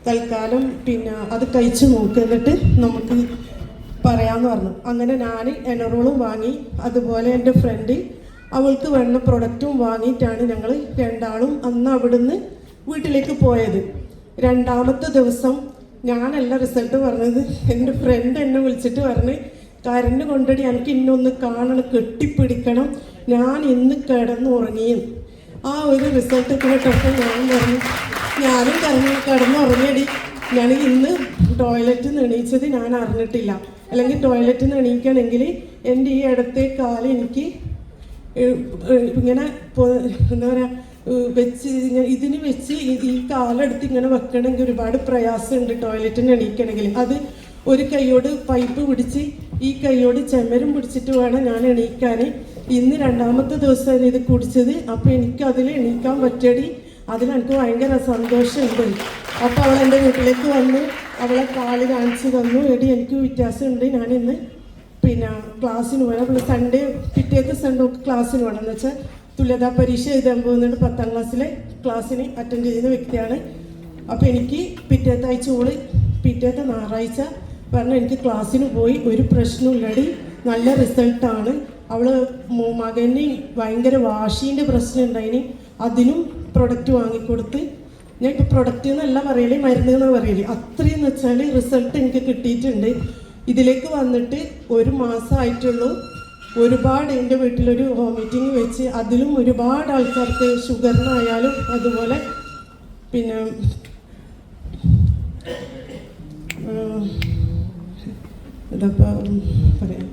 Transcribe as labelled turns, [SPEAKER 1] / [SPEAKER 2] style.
[SPEAKER 1] തൽക്കാലം പിന്നെ അത് കഴിച്ച് നോക്കുക, എന്നിട്ട് നമുക്ക് പറയാമെന്ന് പറഞ്ഞു. അങ്ങനെ ഞാൻ എനറോളും വാങ്ങി, അതുപോലെ എൻ്റെ ഫ്രണ്ട് അവൾക്ക് വേണ്ട പ്രൊഡക്റ്റും വാങ്ങിയിട്ടാണ് ഞങ്ങൾ രണ്ടാളും അന്ന് അവിടുന്ന് വീട്ടിലേക്ക് പോയത്. രണ്ടാമത്തെ ദിവസം ഞാനല്ല റിസൾട്ട് പറഞ്ഞത്, എൻ്റെ ഫ്രണ്ട് എന്നെ വിളിച്ചിട്ട് പറഞ്ഞ് കരണ്ട് കൊണ്ടടി എനിക്ക് ഇന്നൊന്ന് കാണണം, കെട്ടിപ്പിടിക്കണം, ഞാൻ ഇന്ന് കിടന്നുറങ്ങിയെന്ന്. ആ ഒരു റിസൾട്ട് കേട്ടപ്പോൾ ഞാൻ പറഞ്ഞു, ഞാനും കിടന്നുറങ്ങിയടി, ഞാൻ ഇന്ന് ടോയ്ലറ്റിൽ നിന്ന് എണീച്ചത് ഞാൻ അറിഞ്ഞിട്ടില്ല. അല്ലെങ്കിൽ ടോയ്ലറ്റിൽ നിന്ന് എണീക്കണമെങ്കിൽ എൻ്റെ ഈ ഇടത്തെ കാല് എനിക്ക് ഇങ്ങനെ എന്താ പറയുക വെച്ച് ഇതിന് വെച്ച് ഈ കാലെടുത്ത് ഇങ്ങനെ വെക്കണമെങ്കിൽ ഒരുപാട് പ്രയാസമുണ്ട് ടോയ്ലറ്റിന് എണീക്കണമെങ്കിൽ. അത് ഒരു കൈയോട് പൈപ്പ് പിടിച്ച് ഈ കൈയോട് ചെമരും പിടിച്ചിട്ട് വേണം ഞാൻ എണീക്കാൻ. ഇന്ന് രണ്ടാമത്തെ ദിവസമാണ് ഇത് കുടിച്ചത്. അപ്പോൾ എനിക്കതിൽ എണീക്കാൻ പറ്റടി, അതിലെനിക്ക് ഭയങ്കര സന്തോഷമുണ്ട്. അപ്പോൾ അവൾ എൻ്റെ വീട്ടിലേക്ക് വന്ന് അവളെ കാല് കാണിച്ച് തന്നു. എടി എനിക്ക് വ്യത്യാസമുണ്ട്, ഞാനിന്ന് പിന്നെ ക്ലാസ്സിന് പോകണം. അപ്പോൾ സൺഡേ പിറ്റേത്തെ സൺഡേ ക്ലാസ്സിന് പോകണം എന്ന് വെച്ചാൽ തുല്യതാ പരീക്ഷ എഴുതാൻ പോകുന്നുണ്ട്. 10ാം ക്ലാസ്സിലെ ക്ലാസ്സിന് അറ്റൻഡ് ചെയ്യുന്ന വ്യക്തിയാണ്. അപ്പോൾ എനിക്ക് പിറ്റേത്തെ ഞായറാഴ്ച പറഞ്ഞു എനിക്ക് ക്ലാസ്സിന് പോയി ഒരു പ്രശ്നമില്ലടി, നല്ല റിസൾട്ടാണ്. അവൾ മകന് ഭയങ്കര വാശീൻ്റെ പ്രശ്നം ഉണ്ടായിന്, അതിനും പ്രൊഡക്റ്റ് വാങ്ങിക്കൊടുത്ത്. ഞാൻ ഇപ്പോൾ പ്രൊഡക്റ്റ് എന്നല്ല പറയല്, മരുന്ന് എന്നാണ് പറയല്. അത്രയെന്ന് വെച്ചാൽ റിസൾട്ട് എനിക്ക് കിട്ടിയിട്ടുണ്ട്. ഇതിലേക്ക് വന്നിട്ട് 1 മാസമായിട്ടുള്ളൂ. ഒരുപാട് എൻ്റെ വീട്ടിലൊരു ഹോം മീറ്റിംഗ് വെച്ച് അതിലും ഒരുപാട് ആൾക്കാർക്ക് ഷുഗറിനായാലും അതുപോലെ പിന്നെ ഇതപ്പോൾ പറയാം